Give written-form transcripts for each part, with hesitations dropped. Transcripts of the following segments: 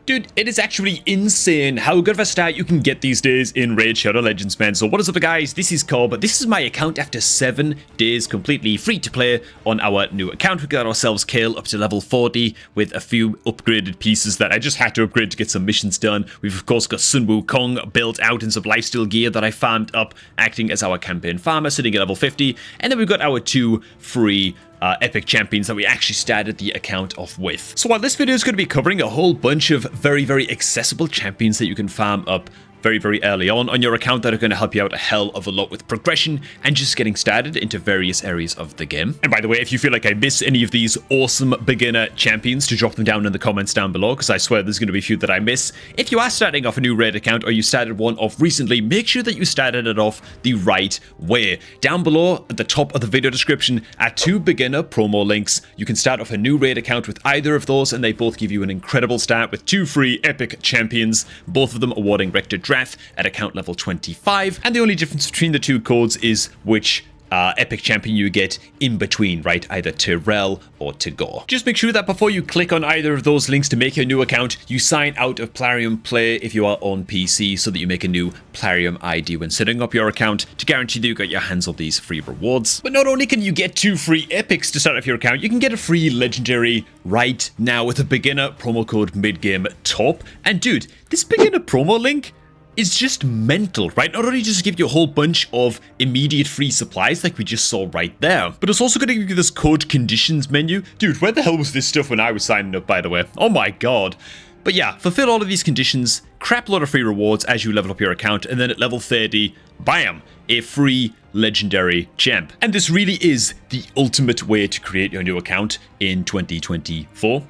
Dude, it is actually insane how good of a start you can get these days in Raid Shadow Legends, man. So what is up, guys? This is Cobb. This is my account after 7 days completely free to play on our new account. We got ourselves Kale up to level 40 with a few upgraded pieces that I just had to upgrade to get some missions done. We've of course got Sun Wukong built out in some lifesteal gear that I farmed up, acting as our campaign farmer, sitting at level 50. And then we've got our 2 free epic champions that we actually started the account off with. So while this video is going to be covering a whole bunch of very accessible champions that you can farm up very early on your account that are going to help you out a hell of a lot with progression and just getting started into various areas of the game. And by the way, if you feel like I miss any of these awesome beginner champions, to drop them down in the comments down below, because I swear there's going to be a few that I miss. If you are starting off a new raid account or you started one off recently, make sure that you started it off the right way. Down below at the top of the video description are 2 beginner promo links. You can start off a new raid account with either of those, and they both give you an incredible start with 2 free epic champions, both of them awarding Rector at account level 25, and the only difference between the 2 codes is which epic champion you get in between, right? Either Tyrell or Tagore. Just make sure that before you click on either of those links to make your new account, you sign out of Plarium Play if you are on PC, so that you make a new Plarium ID when setting up your account to guarantee that you got your hands on these free rewards. But not only can you get 2 free epics to start off your account, you can get a free legendary right now with a beginner promo code MIDGAMETOP. And dude, this beginner promo link is just mental, right? Not only does it give you a whole bunch of immediate free supplies like we just saw right there, but it's also going to give you this code conditions menu. Dude, where the hell was this stuff when I was signing up, by the way? Oh my god. But yeah, fulfill all of these conditions, crap load of free rewards as you level up your account, and then at level 30, bam, a free legendary champ. And this really is the ultimate way to create your new account in 2024.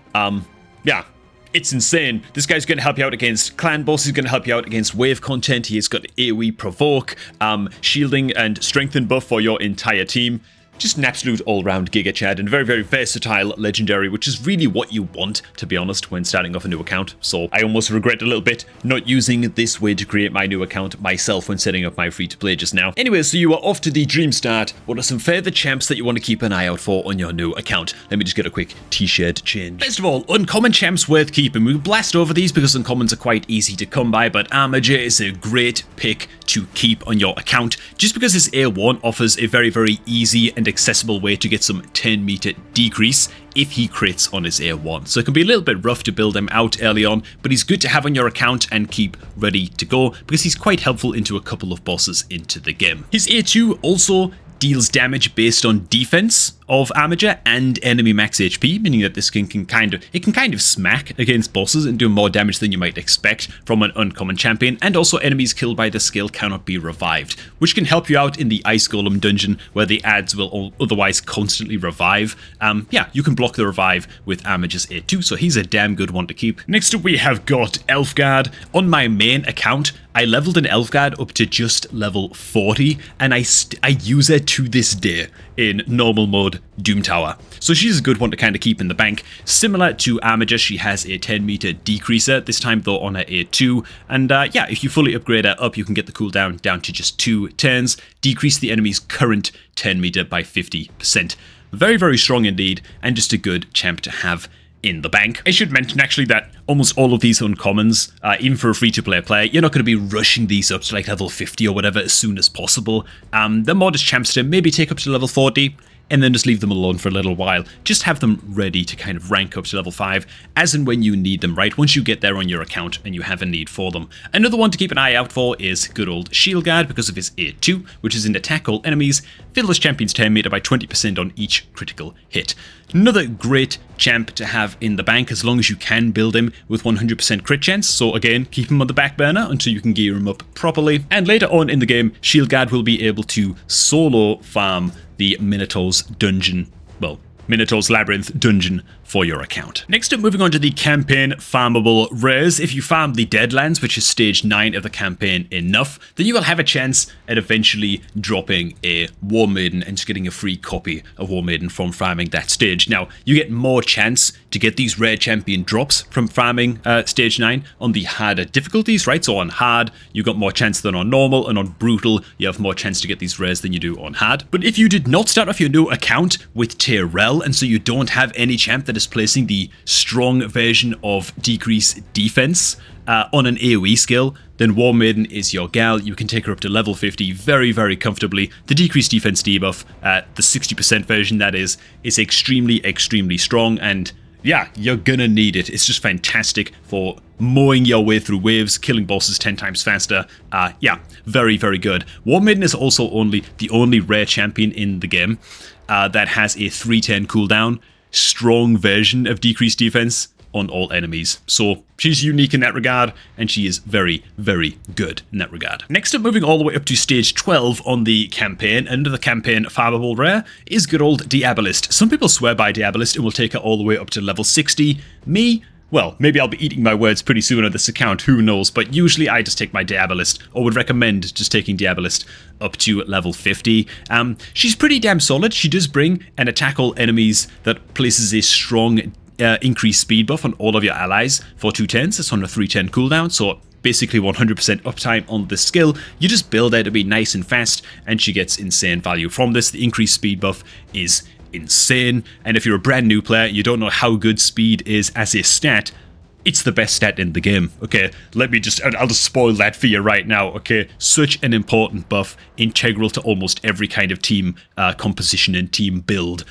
Yeah. It's insane. This guy's going to help you out against clan boss. He's going to help you out against wave content. He's got AoE provoke, shielding and strengthen buff for your entire team. Just an absolute all-round Giga Chad and very versatile legendary, which is really what you want, to be honest, when starting off a new account. So I almost regret a little bit not using this way to create my new account myself when setting up my free-to-play just now. Anyway, so you are off to the dream start. What are some further champs that you want to keep an eye out for on your new account? Let me just get a quick t-shirt change. First of all, uncommon champs worth keeping. We blast over these because uncommons are quite easy to come by, but Armiger is a great pick to keep on your account, just because his A1 offers a very easy and accessible way to get some 10-meter decrease if he crits on his A1. So it can be a little bit rough to build him out early on, but he's good to have on your account and keep ready to go because he's quite helpful into a couple of bosses into the game. His A2 also deals damage based on defense of Armiger and enemy max HP, meaning that this can kind of smack against bosses and do more damage than you might expect from an uncommon champion, and also enemies killed by the skill cannot be revived, which can help you out in the Ice Golem dungeon where the ads will otherwise constantly revive. Yeah, you can block the revive with Armiger's A2, so he's a damn good one to keep. Next up we have got Elfguard. On my main account, I leveled an Elfguard up to just level 40, and I use her to this day in normal mode Doom Tower. So she's a good one to kind of keep in the bank. Similar to Armiger, she has a 10-meter decreaser, this time though on her A2. And yeah, if you fully upgrade her up, you can get the cooldown down to just 2 turns, decrease the enemy's current 10-meter by 50%. Very strong indeed, and just a good champ to have in the bank. I should mention actually that almost all of these uncommons, even for a free-to-play player, you're not going to be rushing these up to like level 50 or whatever as soon as possible. They're more just champs to maybe take up to level 40, and then just leave them alone for a little while. Just have them ready to kind of rank up to level 5 as and when you need them, right? Once you get there on your account and you have a need for them. Another one to keep an eye out for is good old Shield Guard because of his A2, which is an attack all enemies. Fill this champion's 10-meter by 20% on each critical hit. Another great champ to have in the bank as long as you can build him with 100% crit chance. So again, keep him on the back burner until you can gear him up properly. And later on in the game, Shield Guard will be able to solo farm the Minotaur's dungeon, well, Minotaur's Labyrinth dungeon for your account. Next up, moving on to the campaign farmable rares. If you farm the Deadlands, which is stage 9 of the campaign, enough, then you will have a chance at eventually dropping a War Maiden and just getting a free copy of War Maiden from farming that stage. Now, you get more chance to get these rare champion drops from farming stage 9 on the harder difficulties, right? So on hard, you got more chance than on normal, and on brutal, you have more chance to get these rares than you do on hard. But if you did not start off your new account with Tyrell, and so you don't have any champ that is just placing the strong version of decrease defense on an AoE skill, then War Maiden is your gal. You can take her up to level 50 very, very comfortably. The decreased defense debuff, the 60% version that is extremely, extremely strong, and yeah, you're gonna need it. It's just fantastic for mowing your way through waves, killing bosses 10 times faster. Yeah, very, very good. War Maiden is also the only rare champion in the game that has a 310 cooldown, strong version of decreased defense on all enemies. So she's unique in that regard, and she is very, very good in that regard. Next up, moving all the way up to stage 12 on the campaign, under the campaign farmable rare, is good old Diabolist. Some people swear by Diabolist and will take her all the way up to level 60. Me, well, maybe I'll be eating my words pretty soon on this account, who knows, but usually I just take my Diabolist, or would recommend just taking Diabolist up to level 50. She's pretty damn solid. She does bring and attack all enemies that places a strong increased speed buff on all of your allies for 210s. It's on a 310 cooldown, so basically 100% uptime on this skill. You just build her to be nice and fast, and she gets insane value from this. The increased speed buff is insane, and if you're a brand new player, you don't know how good speed is as a stat, it's the best stat in the game, okay? I'll just spoil that for you right now, okay? Such an important buff, integral to almost every kind of team composition and team build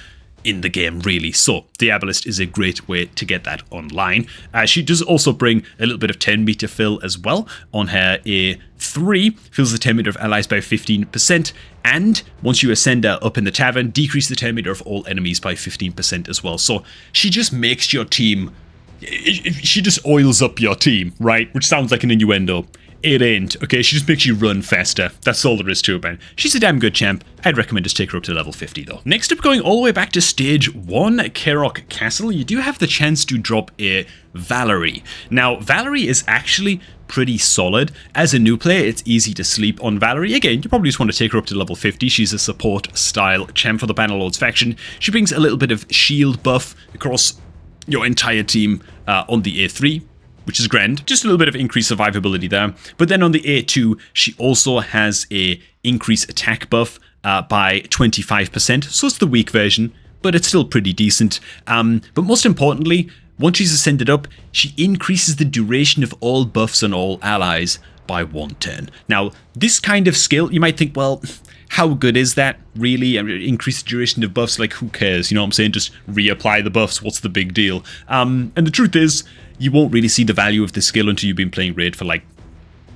in the game, really. So Diabolist is a great way to get that online. She does also bring a little bit of 10 meter fill as well on her A3, fills the 10 meter of allies by 15%, and once you ascend her up in the tavern, decrease the 10 meter of all enemies by 15% as well. So she just makes your team, she just oils up your team, right? Which sounds like an innuendo. It ain't, okay? She just makes you run faster. That's all there is to it, man. She's a damn good champ. I'd recommend just take her up to level 50, though. Next up, going all the way back to stage 1, Kerok Castle, you do have the chance to drop a Valerie. Now, Valerie is actually pretty solid. As a new player, it's easy to sleep on Valerie. Again, you probably just want to take her up to level 50. She's a support-style champ for the Bannerlords faction. She brings a little bit of shield buff across your entire team on the A3, which is grand. Just a little bit of increased survivability there. But then on the A2, she also has a increased attack buff by 25%. So it's the weak version, but it's still pretty decent. But most importantly, once she's ascended up, she increases the duration of all buffs on all allies by 110. Now, this kind of skill, you might think, well, how good is that, really? I mean, increase the duration of buffs, like, who cares? You know what I'm saying? Just reapply the buffs, what's the big deal? And the truth is, you won't really see the value of this skill until you've been playing Raid for like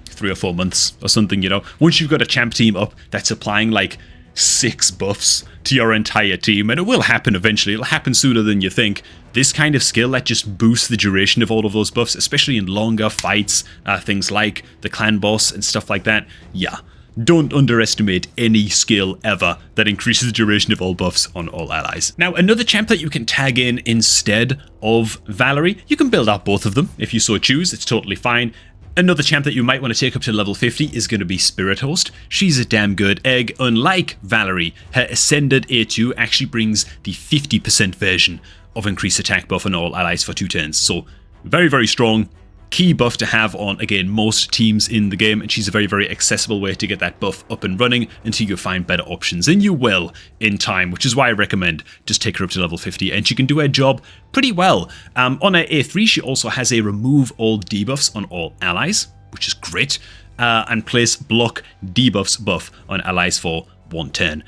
3 or 4 months or something, you know? Once you've got a champ team up that's applying like 6 buffs to your entire team, and it will happen eventually, it'll happen sooner than you think, this kind of skill that just boosts the duration of all of those buffs, especially in longer fights, things like the clan boss and stuff like that, yeah. Don't underestimate any skill ever that increases the duration of all buffs on all allies. Now, another champ that you can tag in instead of Valerie, you can build out both of them if you so choose, it's totally fine. Another champ that you might want to take up to level 50 is going to be Spirit Host. She's a damn good egg. Unlike Valerie, her Ascended A2 actually brings the 50% version of increased attack buff on all allies for 2 turns. So, very, very strong. Key buff to have on, again, most teams in the game, and she's a very, very accessible way to get that buff up and running until you find better options, and you will in time, which is why I recommend just take her up to level 50, and she can do her job pretty well. On her A3, she also has a remove all debuffs on all allies, which is great, and place block debuffs buff on allies for 110.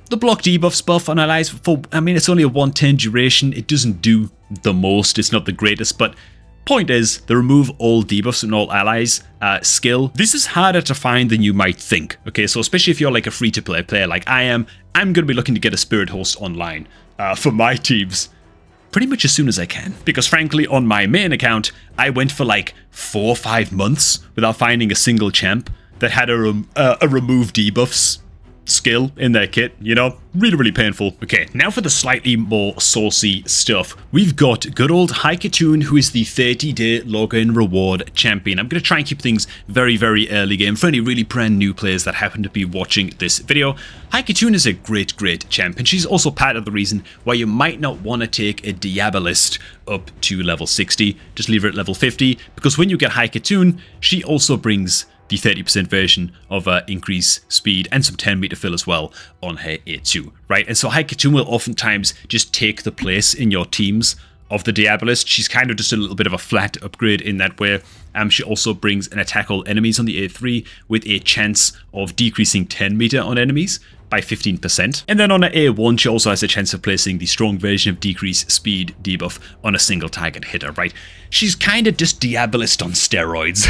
The block debuffs buff on allies for, I mean, it's only a 110 duration, it doesn't do the most, it's not the greatest, but point is, the remove all debuffs on all allies skill, this is harder to find than you might think, okay? So especially if you're like a free-to-play player like I am, I'm going to be looking to get a Spirit Host online for my teams pretty much as soon as I can. Because frankly, on my main account, I went for like 4 or 5 months without finding a single champ that had a remove debuffs skill in their kit, you know? Really, really painful. Okay, now for the slightly more saucy stuff. We've got good old Haikatoon, who is the 30-day login reward champion. I'm going to try and keep things very, very early game for any really brand new players that happen to be watching this video. Haikatoon is a great, great champ, and she's also part of the reason why you might not want to take a Diabolist up to level 60. Just leave her at level 50, because when you get Haikatoon, she also brings the 30% version of increase speed and some 10 meter fill as well on her A2, right? And so Haikatoon will oftentimes just take the place in your teams of the Diabolist. She's kind of just a little bit of a flat upgrade in that way. She also brings an attack all enemies on the A3 with a chance of decreasing 10 meter on enemies by 15%. And then on an A1, she also has a chance of placing the strong version of decrease speed debuff on a single target hitter, right? She's kind of just Diabolist on steroids.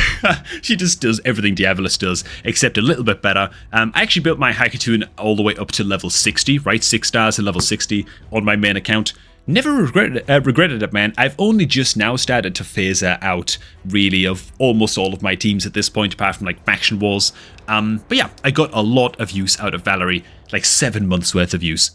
She just does everything Diabolist does, except a little bit better. I actually built my Haikatoon all the way up to level 60, right? 6 stars at level 60 on my main account. Never regretted it, man. I've only just now started to phase her out, really, of almost all of my teams at this point, apart from, like, Faction Wars. But yeah, I got a lot of use out of Valerie, like 7 months worth of use,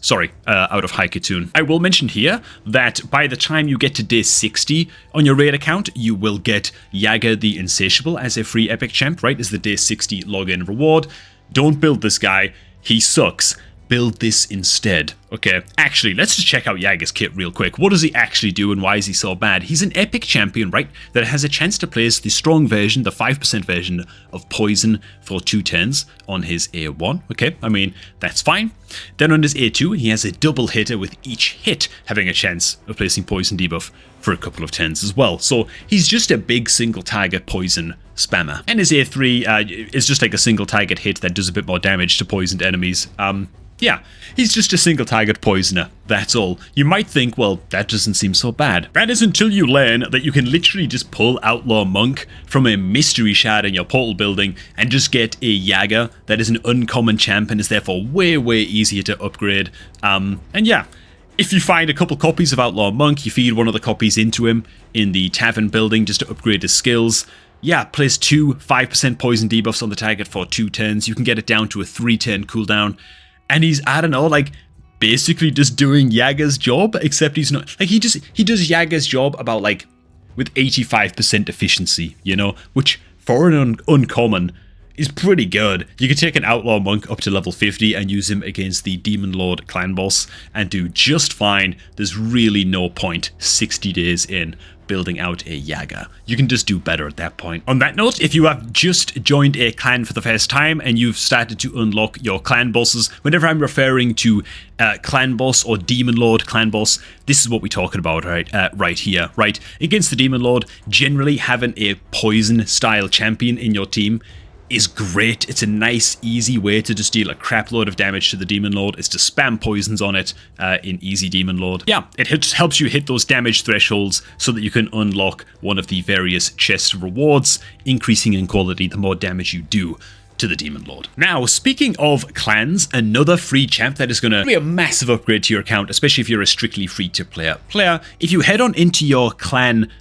out of Haikatoon. I will mention here that by the time you get to day 60 on your raid account, you will get Yaga the Insatiable as a free epic champ, right, as the day 60 login reward. Don't build this guy, he sucks. Build this instead. Okay, actually, let's just check out Yaga's kit real quick. What does he actually do and why is he so bad? He's an epic champion, right, that has a chance to place the strong version, the 5% version of poison for 2 turns on his A1. Okay, I mean, that's fine. Then on his A2, he has a double hitter with each hit having a chance of placing poison debuff for a couple of turns as well. So he's just a big single target poison spammer. And his A3 is just like a single target hit that does a bit more damage to poisoned enemies. Yeah, he's just a single target poisoner, that's all. You might think, well, that doesn't seem so bad. That is until you learn that you can literally just pull Outlaw Monk from a mystery shard in your portal building and just get a Yaga that is an uncommon champ and is therefore way, way easier to upgrade. And yeah, if you find a couple copies of Outlaw Monk, you feed one of the copies into him in the tavern building just to upgrade his skills. Yeah, place 2 5% poison debuffs on the target for 2 turns. You can get it down to a 3-turn cooldown. And he's, I don't know, like, basically just doing Yaga's job, except he's not, like, he does Yaga's job about, like, with 85% efficiency, you know, which for an uncommon is pretty good. You could take an Outlaw Monk up to level 50 and use him against the Demon Lord clan boss and do just fine. There's really no point 60 days in building out a Yaga. You can just do better at that point. On that note, if you have just joined a clan for the first time and you've started to unlock your clan bosses, whenever I'm referring to clan boss or Demon Lord clan boss, this is what we're talking about right here, right? Against the Demon Lord, generally having a poison style champion in your team is great. It's a nice, easy way to just deal a crap load of damage to the Demon Lord, is to spam poisons on it in easy Demon Lord. Yeah, it helps you hit those damage thresholds so that you can unlock one of the various chest rewards, increasing in quality the more damage you do to the Demon Lord. Now, speaking of clans, another free champ that is going to be a massive upgrade to your account, especially if you're a strictly free-to-play player. If you head on into your clan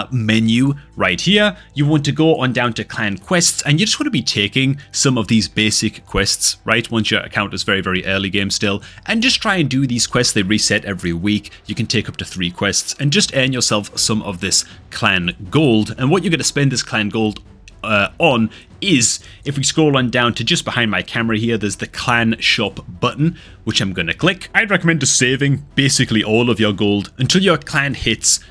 menu right here, you want to go on down to clan quests, and you just want to be taking some of these basic quests, right, once your account is very, very early game still, and just try and do these quests. They reset every week. You can take up to 3 quests and just earn yourself some of this clan gold. And what you're going to spend this clan gold on is, if we scroll on down to just behind my camera here, there's the clan shop button, which I'm going to click. I'd recommend just saving basically all of your gold until your clan hits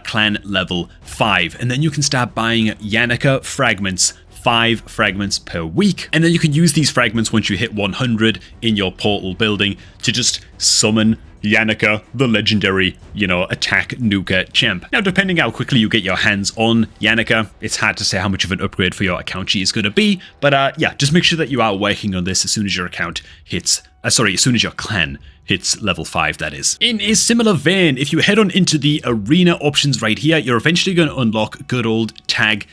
clan level 5, and then you can start buying Yannicka fragments, 5 fragments per week, and then you can use these fragments once you hit 100 in your portal building to just summon Yannicka, the legendary, you know, attack nuker champ. Now, depending how quickly you get your hands on Yannicka, it's hard to say how much of an upgrade for your account she is going to be, but yeah, just make sure that you are working on this as soon as your account hits, as soon as your clan hits level 5, that is. In a similar vein, if you head on into the arena options right here, you're eventually going to unlock good old tag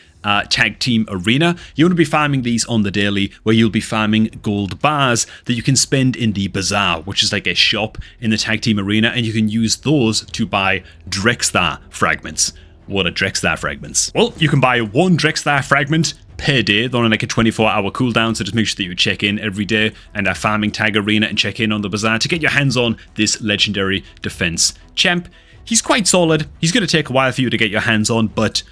team arena. You want to be farming these on the daily, where you'll be farming gold bars that you can spend in the bazaar, which is like a shop in the tag team arena, and you can use those to buy Drexthar fragments. What are Drexthar fragments? Well, you can buy 1 Drexthar fragment per day. They're on like a 24-hour cooldown, so just make sure that you check in every day and are farming tag arena and check in on the bazaar to get your hands on this legendary defense champ. He's quite solid. He's going to take a while for you to get your hands on, but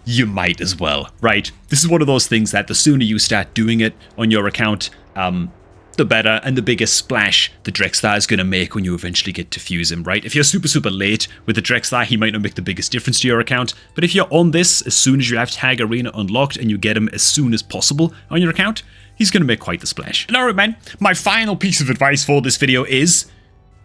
you might as well, right? This is one of those things that the sooner you start doing it on your account, the better, and the bigger splash the Drexthar is going to make when you eventually get to fuse him, right? If you're super, super late with the Drexthar, he might not make the biggest difference to your account, but if you're on this as soon as you have Tag Arena unlocked and you get him as soon as possible on your account, he's going to make quite the splash. And alright, man, my final piece of advice for this video is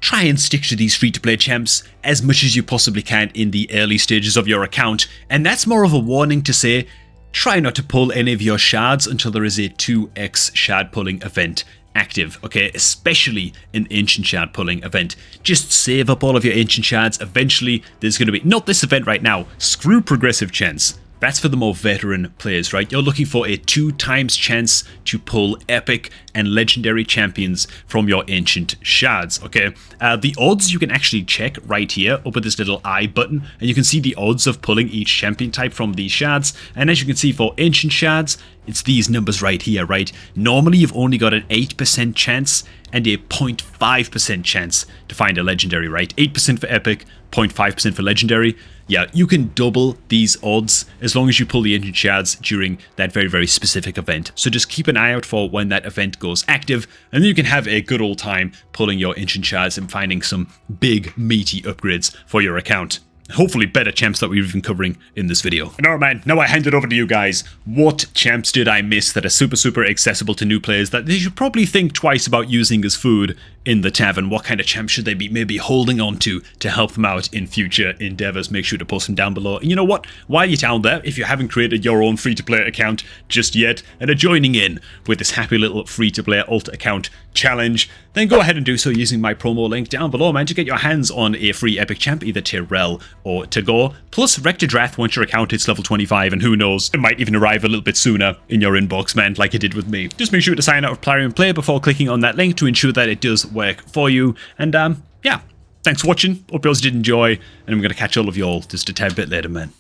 try and stick to these free-to-play champs as much as you possibly can in the early stages of your account. And that's more of a warning to say, try not to pull any of your shards until there is a 2x shard pulling event active, okay? Especially an ancient shard pulling event. Just save up all of your ancient shards. Eventually, there's going to be, not this event right now, screw progressive chance. That's for the more veteran players, right? You're looking for a 2x chance to pull epic and legendary champions from your ancient shards, okay? The odds you can actually check right here up at this little I button, and you can see the odds of pulling each champion type from these shards. And as you can see for ancient shards, it's these numbers right here, right? Normally you've only got an 8% chance and a 0.5% chance to find a legendary, right? 8% for epic, 0.5% for legendary. Yeah, you can double these odds as long as you pull the ancient shards during that very, very specific event. So just keep an eye out for when that event goes active, and then you can have a good old time pulling your ancient shards and finding some big, meaty upgrades for your account. Hopefully better champs that we've been covering in this video. And alright man, now I hand it over to you guys. What champs did I miss that are super accessible to new players that they should probably think twice about using as food in the tavern? What kind of champs should they be maybe holding on to help them out in future endeavors? Make sure to post them down below. And you know what? While you're down there, if you haven't created your own free-to-play account just yet and are joining in with this happy little free-to-play alt account challenge, then go ahead and do so using my promo link down below, man, to get your hands on a free epic champ, either Tyrell or Tagore, plus Rectodrath once your account hits level 25, and who knows, it might even arrive a little bit sooner in your inbox, man, like it did with me. Just make sure to sign out with Plarium Play before clicking on that link to ensure that it does work for you. And yeah, thanks for watching. Hope you all did enjoy, and I'm going to catch all of y'all just a tad bit later, man.